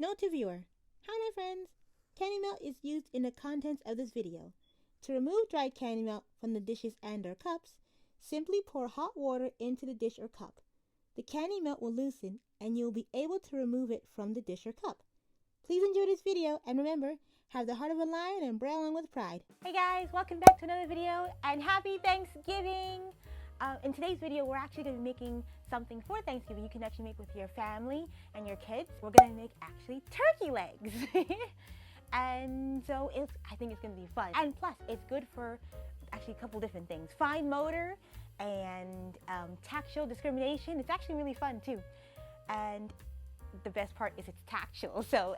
Note to viewer. Hi my friends. Candy melt is used in the contents of this video. To remove dried candy melt from the dishes and or cups, simply pour hot water into the dish or cup. The candy melt will loosen and you will be able to remove it from the dish or cup. Please enjoy this video and remember, have the heart of a lion and Braillion with pride. Hey guys, welcome back to another video and happy Thanksgiving! In today's video, we're actually going to be making something for Thanksgiving you can actually make with your family and your kids. We're going to make actually turkey legs. And so I think it's going to be fun. And plus, it's good for actually a couple different things. Fine motor and tactile discrimination. It's actually really fun too. And the best part is it's tactile. So,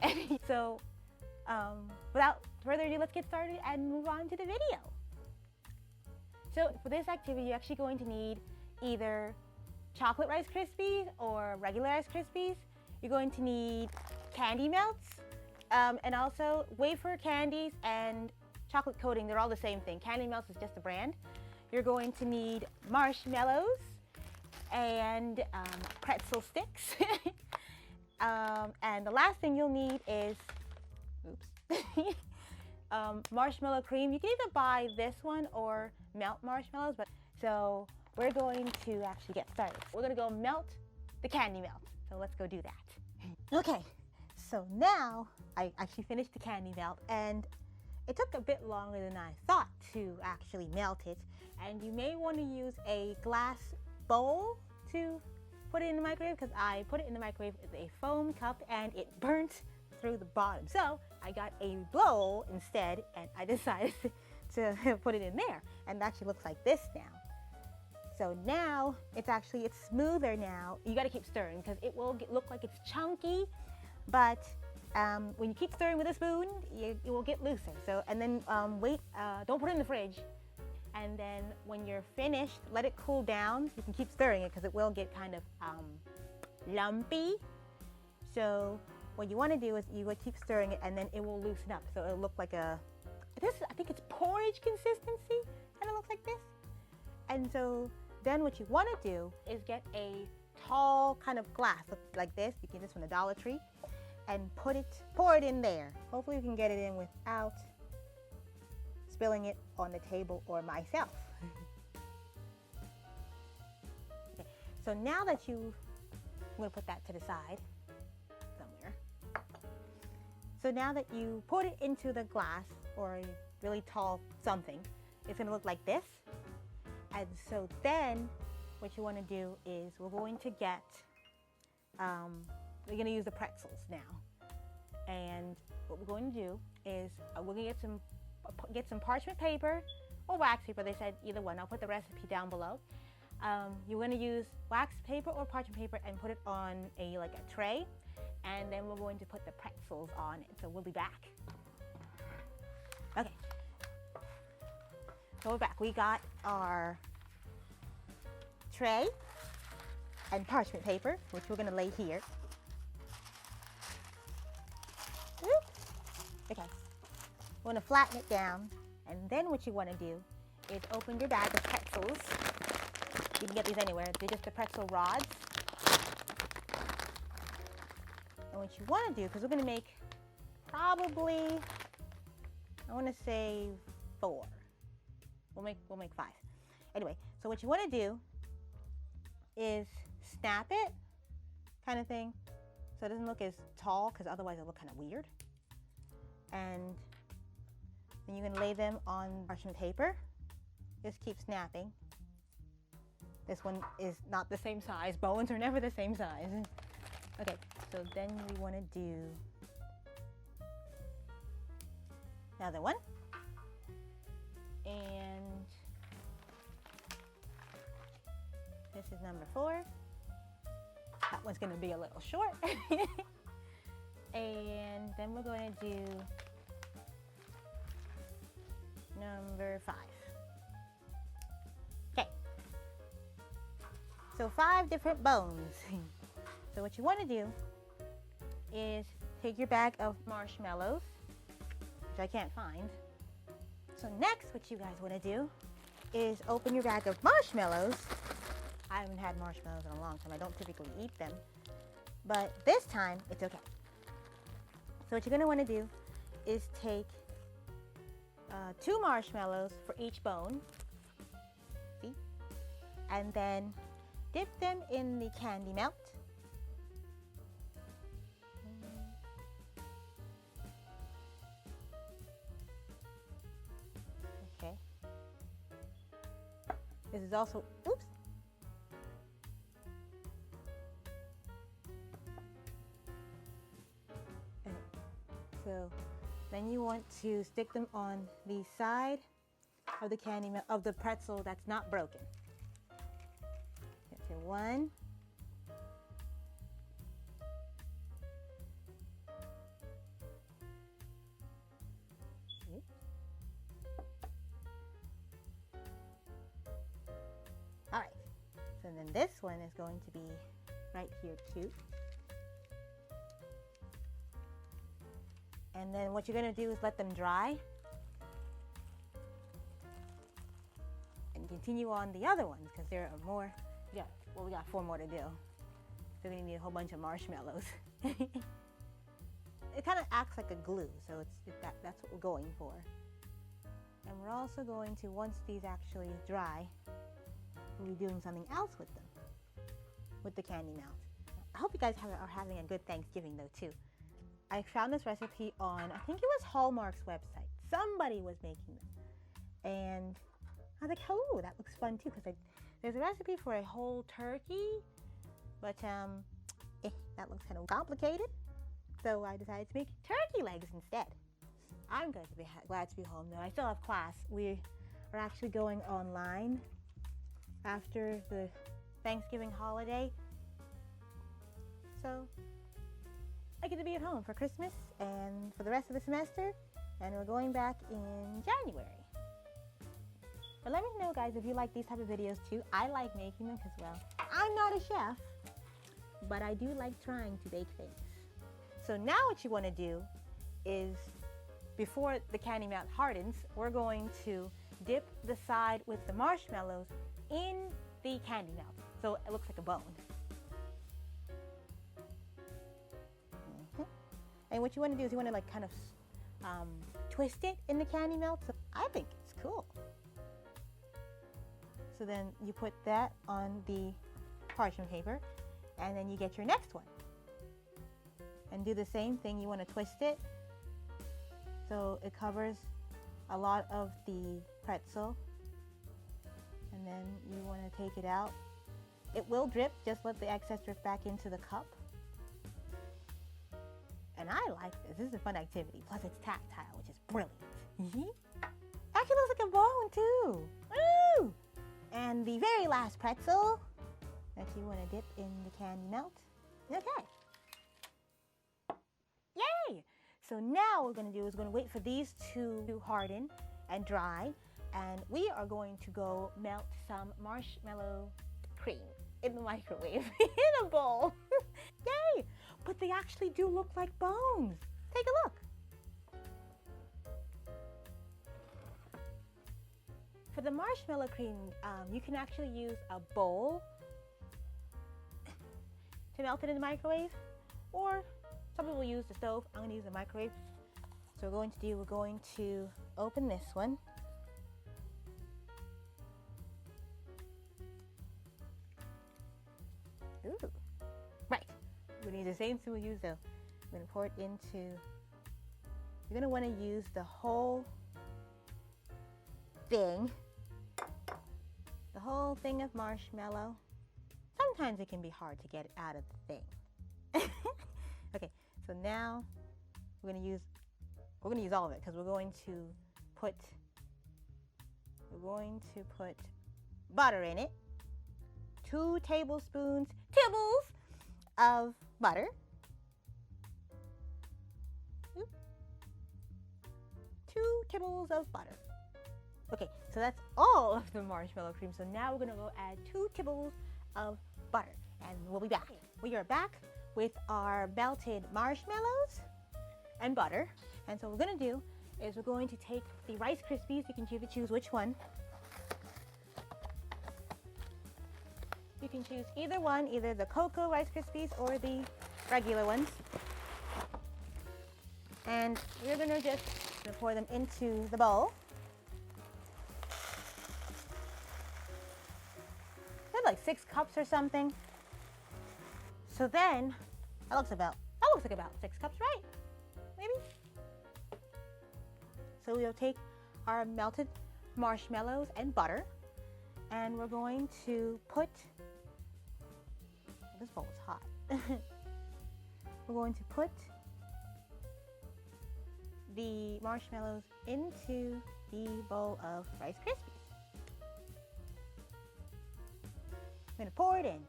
without further ado, let's get started and move on to the video. So for this activity, you're actually going to need either chocolate Rice Krispies or regular Rice Krispies. You're going to need candy melts and also wafer candies and chocolate coating. They're all the same thing. Candy melts is just a brand. You're going to need marshmallows and pretzel sticks. And the last thing you'll need is, marshmallow cream. You can either buy this one or melt marshmallows, but so we're going to actually get started. We're going to go melt the candy melt. So let's go do that. Okay, so now I actually finished the candy melt and it took a bit longer than I thought to actually melt it. And you may want to use a glass bowl to put it in the microwave because I put it in the microwave with a foam cup and it burnt through the bottom. So I got a bowl instead and I decided to put it in there. And it actually looks like this now. So now it's smoother now. You got to keep stirring because it will look like it's chunky, but when you keep stirring with a spoon, it will get looser. So, and then wait, don't put it in the fridge. And then when you're finished, let it cool down. You can keep stirring it because it will get kind of lumpy. So what you want to do is you would keep stirring it and then it will loosen up. So it'll look like I think it's porridge consistency, and it looks like this. And so then what you want to do is get a tall kind of glass like this. You can get this from the Dollar Tree and pour it in there. Hopefully you can get it in without spilling it on the table or myself. Okay, so now that I'm going to put that to the side somewhere. So now that you put it into the glass or a really tall something, it's going to look like this. And so then what you want to do is we're going to use the pretzels now. And what we're going to do is we're going to get some parchment paper or wax paper. They said either one. I'll put the recipe down below. You're going to use wax paper or parchment paper and put it on a tray. And then we're going to put the pretzels on it. So we'll be back. Okay. So we're back. We got our tray and parchment paper, which we're going to lay here. Okay. We're going to flatten it down. And then what you want to do is open your bag of pretzels. You can get these anywhere. They're just the pretzel rods. And what you want to do, because we're going to make probably, I want to say 4. We'll make 5. Anyway, so what you want to do is snap it, kind of thing, so it doesn't look as tall, because otherwise it'll look kind of weird. And then you're going to lay them on parchment paper. Just keep snapping. This one is not the same size. Bones are never the same size. Okay, so then we want to do another one. And this is number 4. That one's going to be a little short. And then we're going to do number 5. Okay. So 5 different bones. So what you want to do is take your bag of marshmallows, which I can't find. So next, what you guys want to do is open your bag of marshmallows. I haven't had marshmallows in a long time. I don't typically eat them. But this time, it's okay. So what you're going to want to do is take 2 marshmallows for each bone, see? And then dip them in the candy melt. Okay. This is also, oops. So then you want to stick them on the side of the candy of the pretzel that's not broken. Okay, 1. Okay. All right. So then this one is going to be right here too. And then what you're going to do is let them dry and continue on the other ones because there are more. Yeah, well, we got 4 more to do. So we're going to need a whole bunch of marshmallows. It kind of acts like a glue, so that's what we're going for. And we're also going to, once these actually dry, we'll be doing something else with them, with the candy melt. I hope you guys are having a good Thanksgiving though too. I found this recipe on, I think it was Hallmark's website. Somebody was making them. And I was like, oh, that looks fun too. Because there's a recipe for a whole turkey. But that looks kind of complicated. So I decided to make turkey legs instead. I'm going to be glad to be home though. I still have class. We are actually going online after the Thanksgiving holiday. So I get to be at home for Christmas and for the rest of the semester, and we're going back in January. But let me know, guys, if you like these type of videos too. I like making them because, well, I'm not a chef, but I do like trying to bake things. So now what you want to do is, before the candy melt hardens, we're going to dip the side with the marshmallows in the candy melt so it looks like a bone. And what you want to do is you want to like kind of twist it in the candy melt. So I think it's cool. So then you put that on the parchment paper and then you get your next one. And do the same thing. You want to twist it so it covers a lot of the pretzel. And then you want to take it out. It will drip, just let the excess drip back into the cup. And I like this. This is a fun activity. Plus it's tactile, which is brilliant. Actually looks like a bone too. Woo! And the very last pretzel that you want to dip in the candy melt. Okay. Yay! So now what we're going to do is we're going to wait for these to harden and dry. And we are going to go melt some marshmallow cream in the microwave in a bowl. Yay! But they actually do look like bones. Take a look. For the marshmallow cream, you can actually use a bowl to melt it in the microwave, or some people use the stove. I'm going to use the microwave. So we're going to open this one. Ooh, right. We're going to use the same thing we use though. We're going to pour it into, you're going to want to use the whole thing. The whole thing of marshmallow. Sometimes it can be hard to get it out of the thing. Okay, so now we're going to use all of it because we're going to put butter in it. 2 tablespoons of butter. Oop. 2 tablespoons of butter. Okay, so that's all of the marshmallow cream. So now we're gonna go add 2 tablespoons of butter, and we'll be back. We are back with our melted marshmallows and butter. And so what we're gonna do is we're going to take the Rice Krispies. You can choose which one. You can choose either one, either the Cocoa Rice Krispies or the regular ones. And we're gonna just pour them into the bowl. I have like 6 cups or something. So then, that looks like about 6 cups, right? Maybe? So we'll take our melted marshmallows and butter, and we're going to put, this bowl is hot. We're going to put the marshmallows into the bowl of Rice Krispies. I'm gonna pour it in.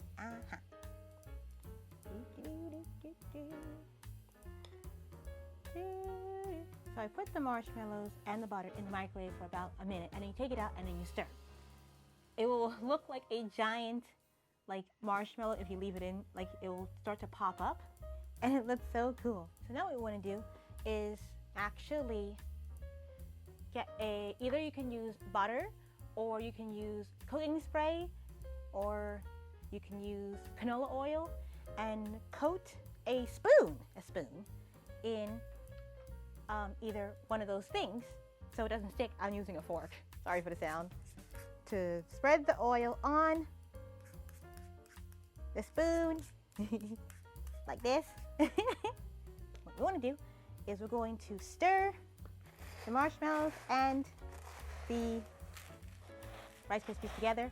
So I put the marshmallows and the butter in the microwave for about a minute, and then you take it out and then you stir. It will look like a giant marshmallow if you leave it in, it will start to pop up, and it looks so cool. So now what we want to do is actually get either you can use butter, or you can use cooking spray, or you can use canola oil, and coat a spoon in either one of those things so it doesn't stick. I'm using a fork, sorry for the sound, to spread the oil on the spoon like this. What we want to do is we're going to stir the marshmallows and the Rice Krispies together.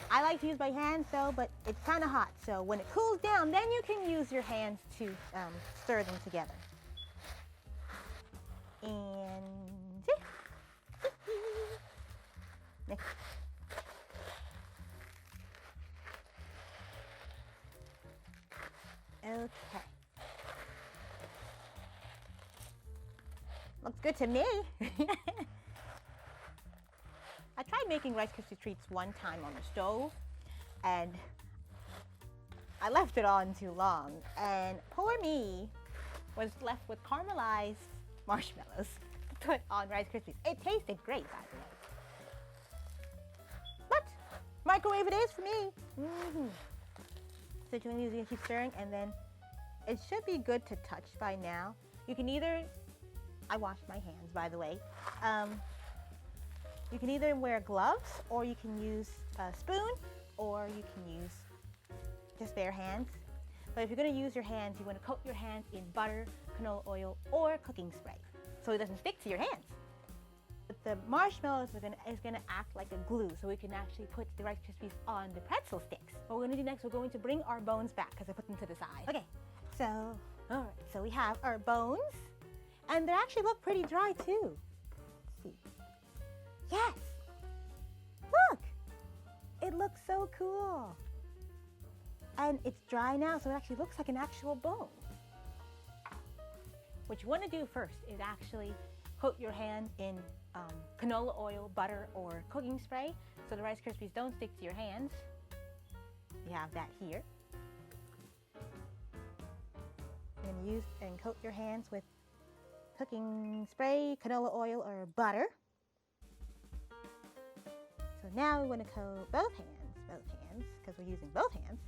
I like to use my hands though, but it's kind of hot, so when it cools down, then you can use your hands to stir them together. And okay. Looks good to me. I tried making Rice Krispie treats one time on the stove, and I left it on too long, and poor me was left with caramelized marshmallows to put on Rice Krispies. It tasted great, by the way. But microwave it is for me. So what you're gonna keep stirring, and then it should be good to touch by now. You can either, I washed my hands, by the way. You can either wear gloves, or you can use a spoon, or you can use just bare hands. But if you're going to use your hands, you want to coat your hands in butter, canola oil, or cooking spray so it doesn't stick to your hands. But the marshmallows is going to act like a glue, so we can actually put the Rice Krispies on the pretzel sticks. What we're going to do next, we're going to bring our bones back because I put them to the side. Okay, so all right, so we have our bones, and they actually look pretty dry too. Let's see. Yes! Look! It looks so cool. And it's dry now, so it actually looks like an actual bone. What you want to do first is actually coat your hand in canola oil, butter, or cooking spray so the Rice Krispies don't stick to your hands. You have that here. You're going to use and coat your hands with cooking spray, canola oil, or butter. So now we want to coat both hands, because we're using both hands.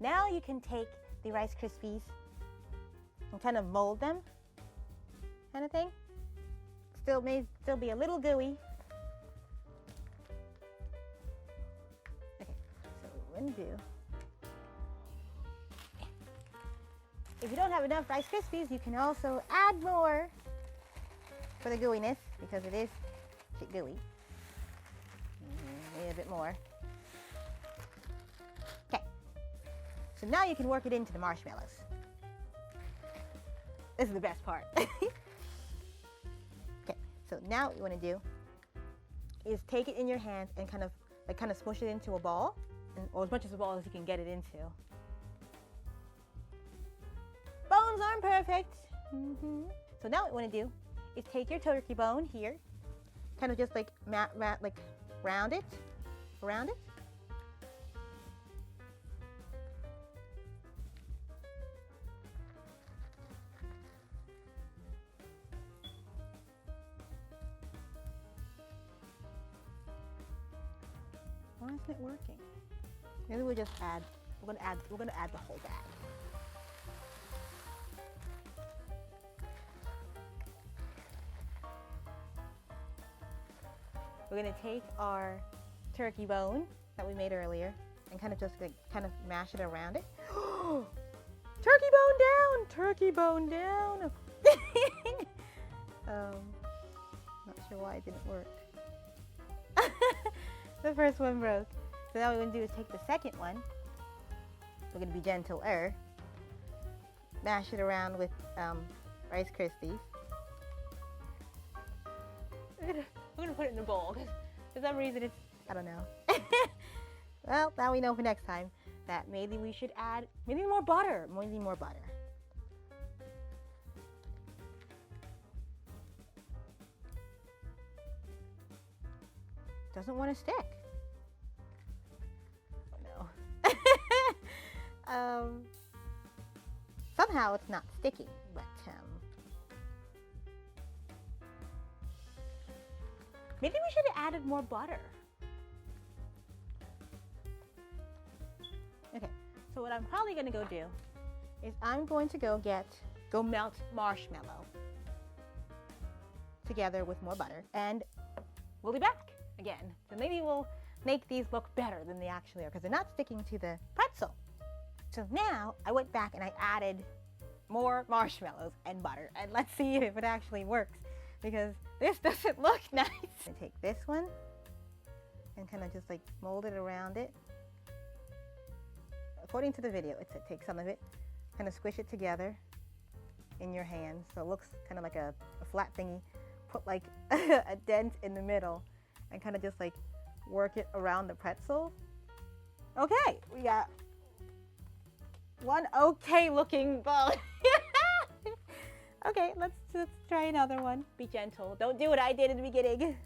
Now you can take the Rice Krispies and kind of mold them, kind of thing. May still be a little gooey. Okay, so what we're going to do, if you don't have enough Rice Krispies, you can also add more for the gooiness, because it is gooey. Maybe a bit more. Okay, so now you can work it into the marshmallows. This is the best part. Okay, so now what you want to do is take it in your hands and kind of smush it into a ball, or as much as a ball as you can get it into. Bones aren't perfect. So now what you want to do is take your turkey bone here, kind of just round it around it. Why isn't it working? Maybe we'll just add, we're gonna add the whole bag. we're gonna take our turkey bone that we made earlier and kind of just like, kind of mash it around it. Turkey bone down! Turkey bone down! Not sure why it didn't work. The first one broke. So now what we're gonna do is take the second one. We're gonna be gentler. Mash it around with Rice Krispies. We're gonna put it in a bowl because for some reason it's, I don't know. Well, now we know for next time that maybe we should add maybe more butter. Maybe more butter. Doesn't want to stick. Oh no. Somehow it's not sticking, but maybe we should have added more butter. Okay, so what I'm probably gonna go do is I'm going to go melt marshmallow together with more butter, and we'll be back again. So maybe we'll make these look better than they actually are because they're not sticking to the pretzel. So now I went back and I added more marshmallows and butter, and let's see if it actually works because this doesn't look nice. I take this one and kind of just like mold it around it. According to the video, it said take some of it, kind of squish it together in your hand so it looks kind of like a flat thingy. Put like a dent in the middle and kind of just like work it around the pretzel. Okay, we got one okay looking bone. Okay, let's try another one. Be gentle. Don't do what I did in the beginning.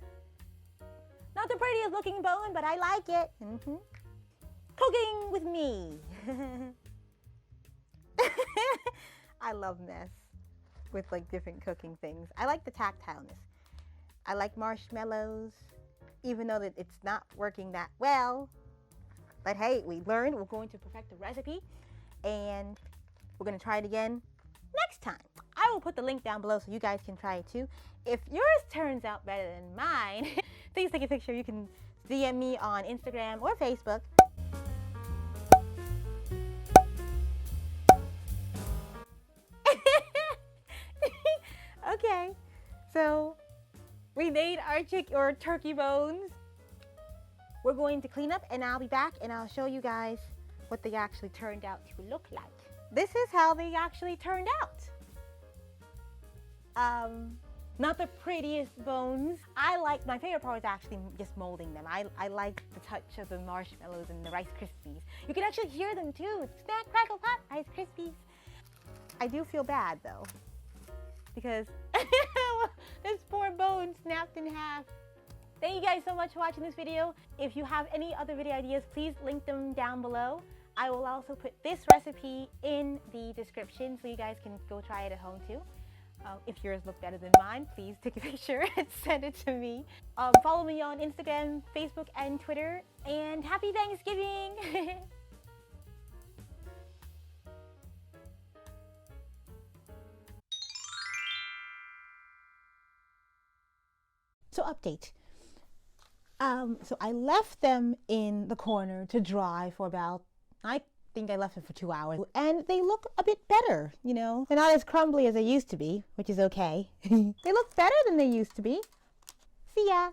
Not the prettiest looking bone, but I like it. Cooking with me. I love mess with like different cooking things. I like the tactileness. I like marshmallows, even though that it's not working that well. But hey, we learned. We're going to perfect the recipe, and we're going to try it again next time. I will put the link down below so you guys can try it too. If yours turns out better than mine, please take a picture. You can DM me on Instagram or Facebook. Okay, so we made our turkey bones. We're going to clean up and I'll be back and I'll show you guys what they actually turned out to look like. This is how they actually turned out. Not the prettiest bones. My favorite part was actually just molding them. I like the touch of the marshmallows and the Rice Krispies. You can actually hear them too. Snack, crackle, pop, Rice Krispies. I do feel bad though, because this poor bone snapped in half. Thank you guys so much for watching this video. If you have any other video ideas, please link them down below. I will also put this recipe in the description so you guys can go try it at home too. If yours look better than mine, please take a picture and send it to me. Follow me on Instagram, Facebook, and Twitter. And happy Thanksgiving! So update. So I left them in the corner to dry for about, I think I left them for 2 hours, and they look a bit better, you know. They're not as crumbly as they used to be, which is okay. They look better than they used to be. See ya.